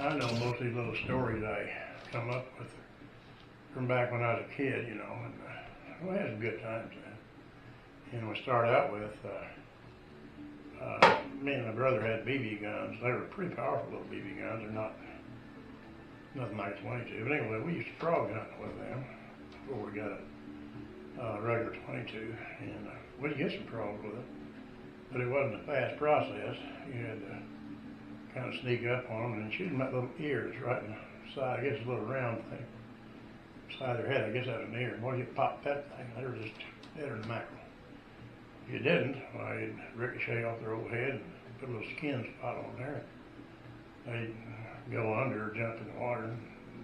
I know most of these little stories I come up with from back when I was a kid, and we had some good times then. We start out with, me and my brother had BB guns. They were pretty powerful little BB guns. They're not nothing like 22. But anyway, we used to frog hunt with them before we got a regular 22, and we'd get some frogs with it. But it wasn't a fast process. You had to kind of sneak up on them and shoot them at little ears right in the side. I guess a little round thing. Side of their head, I guess that was an ear. And once you pop that thing, they were just better than mackerel. If you didn't, well, you'd ricochet off their old head and put a little skin spot on there. They'd go under or jump in the water and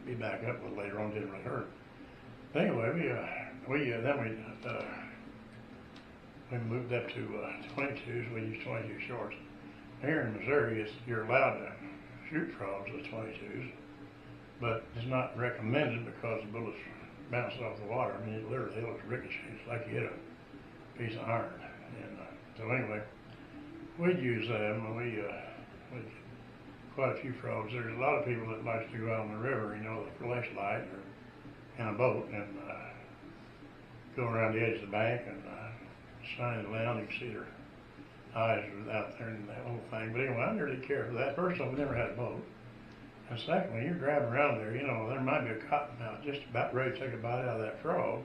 be back up a little later on. Didn't really hurt. But anyway, we moved up to 22s. We used 22 shorts. Here in Missouri, you're allowed to shoot frogs with 22s, but it's not recommended because the bullets bounce off the water. I mean, it literally looks ricochets like you hit a piece of iron. And so anyway, we'd use them, and we'd quite a few frogs. There's a lot of people that likes to go out on the river, the flashlight or in a boat and go around the edge of the bank and shine it down. You can see their eyes out there and that whole thing. But anyway, I never did care for that. First off, we never had a boat. And secondly, you're driving around there, there might be a cottonmouth just about ready to take a bite out of that frog.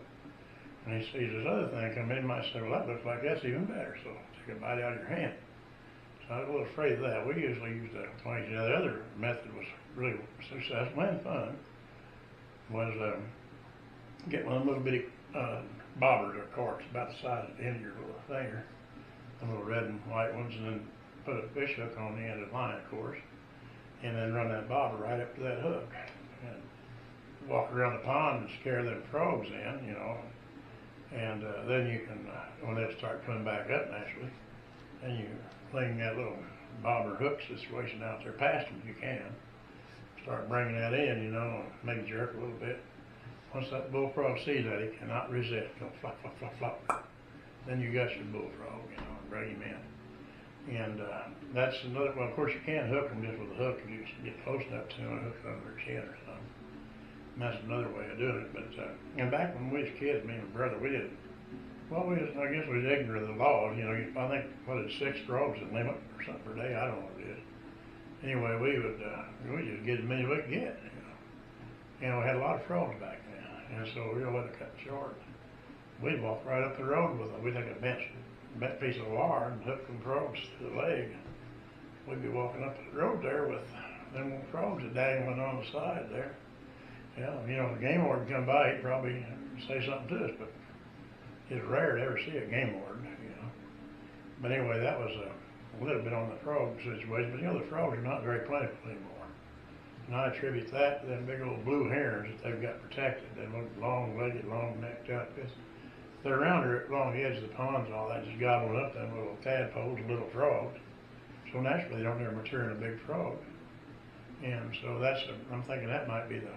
And he sees this other thing come in, he might say, well, that looks like that's even better. So take a bite out of your hand. So I was a little afraid of that. We usually used the 22. Now, the other method was really successful and fun, was get one of them little bitty bobbers or corks about the size of the end of your little finger, the little red and white ones, and then put a fish hook on the end of the line, of course, and then run that bobber right up to that hook. And walk around the pond and scare them frogs in, and then you can, when they start coming back up naturally, then you fling that little bobber hook situation out there past them if you can. Start bringing that in, and maybe jerk a little bit. Once that bullfrog sees that, he cannot resist. Go flop, flop, flop, flop. Then you got your bullfrog, and bring him in. And that's another, well, of course you can hook them just with a hook if you get close enough to them and hook it under their chin or something. And that's another way of doing it. But, and back when we was kids, me and my brother, we didn't, well, I guess we was ignorant of the laws. I think, what is 6 frogs a limit or something per day? I don't know what it is. Anyway, we just get as many as we could get, And we had a lot of frogs back then. And so we don't let it cut short. We'd walk right up the road with them. We'd take a bent piece of wire and hook them frogs to the leg. We'd be walking up the road there with them frogs dangling on the side there. Yeah, if a game warden come by, he'd probably say something to us, but it's rare to ever see a game warden, But anyway, that was a little bit on the frog situation. But the frogs are not very plentiful anymore. And I attribute that to them big old blue herons that they've got protected. They look long-legged, long-necked outfits. They're around here along the edge of the ponds and all that, just gobbling up them little tadpoles and little frogs. So naturally, they don't ever mature in a big frog. And so I'm thinking that might be the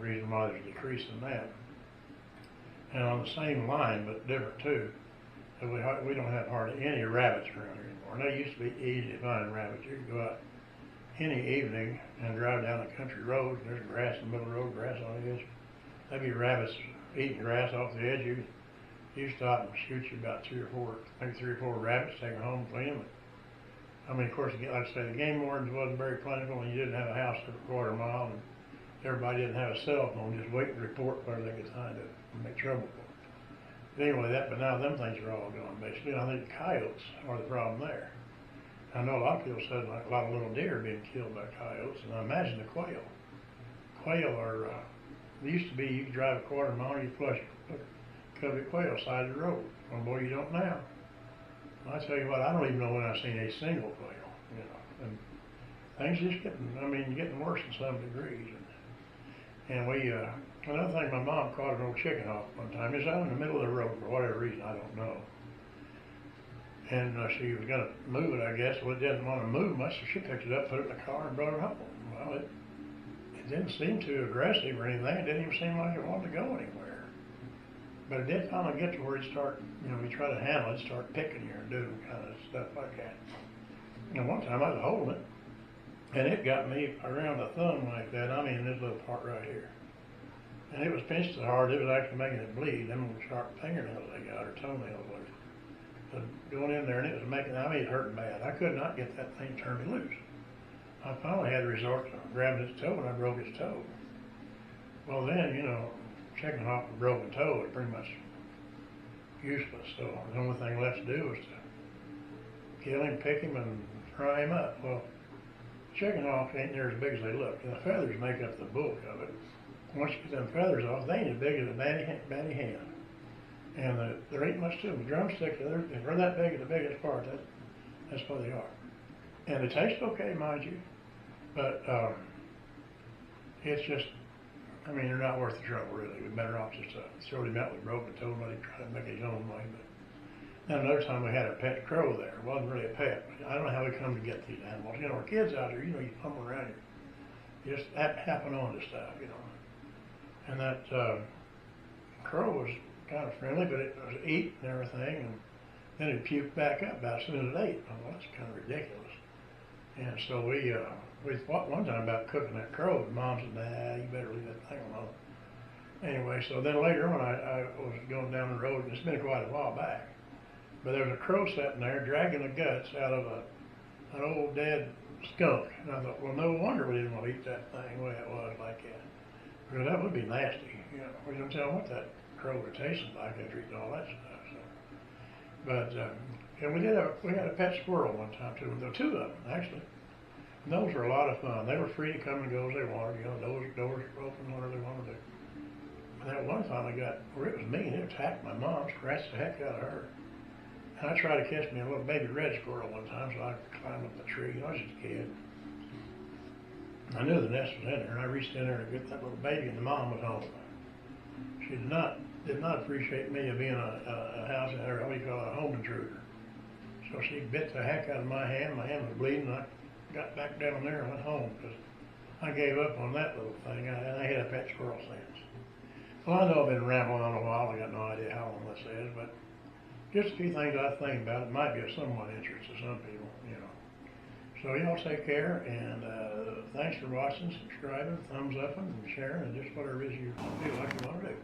reason why there's a decrease in that. And on the same line, but different too, we don't have hardly any rabbits around here anymore. And they used to be easy to find rabbits. You could go out any evening and drive down a country road, and there's grass in the middle of the road, grass on the edge. There'd be rabbits eating grass off the edge. You stop and shoot you about 3 or 4 rabbits, take them home, clean them. I mean, of course, like I say, the game wardens wasn't very plentiful, and you didn't have a house every quarter mile, and everybody didn't have a cell phone, just wait and report where they could find it and make trouble for it. But anyway, but now them things are all gone, basically. I think the coyotes are the problem there. I know a lot of people said like a lot of little deer are being killed by coyotes, and I imagine the quail. Quail are, it used to be you could drive a quarter mile, you flush a covey quail side of the road. Well, boy, you don't now. I tell you what, I don't even know when I've seen a single quail, and things just getting worse in some degrees. And another thing, my mom caught an old chicken hawk one time. It was out in the middle of the road for whatever reason, I don't know. And she was going to move it, I guess. Well, it didn't want to move much, so she picked it up, put it in the car, and brought it home. Well, it didn't seem too aggressive or anything. It didn't even seem like it wanted to go anywhere. But it did finally get to where it start, you try to handle it, start picking you and doing kind of stuff like that. And one time I was holding it, And it got me around the thumb like that. I mean, this little part right here. And it was pinched so hard, it was actually making it bleed. Them little sharp fingernails they got, or toenails, whatever. So going in there, and it was making, I mean, it hurt bad. I could not get that thing turned loose. I finally had to resort to grabbing its toe, and I broke its toe. Well then, you know, checking off a broken toe was pretty much useless. So the only thing left to do was to kill him, pick him, and fry him up. Well, chicken hawks ain't near as big as they look. And the feathers make up the bulk of it. Once you get them feathers off, they ain't as big as a batty hand. And there ain't much to them. The drumsticks, if they're that big at the biggest part, that's what they are. And they taste okay, mind you, but it's just, I mean, they're not worth the trouble, really. We're better off just throw him out with broken toe and let him try to make his own way. But then another time we had a pet crow there. It wasn't really a pet. I don't know how we come to get these animals. You know, our kids out there, you know, you fumble around, you just happen on to stuff, you know. And that crow was kind of friendly, but it was eat and everything, and then it puked back up about as soon as it ate. Oh, well, that's kind of ridiculous. And so we thought one time about cooking that crow, and Mom said, nah, you better leave that thing alone. Anyway, so then later on, I was going down the road, and it's been quite a while back, but there was a crow sitting there dragging the guts out of an old dead skunk. And I thought, well, no wonder we didn't want to eat that thing the way it was like that. Because that would be nasty. You know, we don't tell what that crow would taste like after eating all that stuff. So. But, and we had a pet squirrel one time too. There were two of them, actually. And those were a lot of fun. They were free to come and go as they wanted. You know, doors were open, whatever they wanted to do. And that one time I got, where it was mean, it attacked my mom, scratched the heck out of her. And I tried to catch me a little baby red squirrel one time, so I climbed up the tree. I was just a kid. I knew the nest was in there, and I reached in there to get that little baby, and the mom was home. She did not appreciate me of being a house, or what do you call it, a home intruder. So she bit the heck out of my hand. My hand was bleeding, and I got back down there and went home, because I gave up on that little thing, and I had a pet squirrel since. Well, I know I've been rambling on a while. I got no idea how long this is, but just a few things I think about. It might be of somewhat interest to some people, you know. So y'all take care, and thanks for watching, subscribing, thumbs up, and sharing, and just whatever it is you feel like you want to do.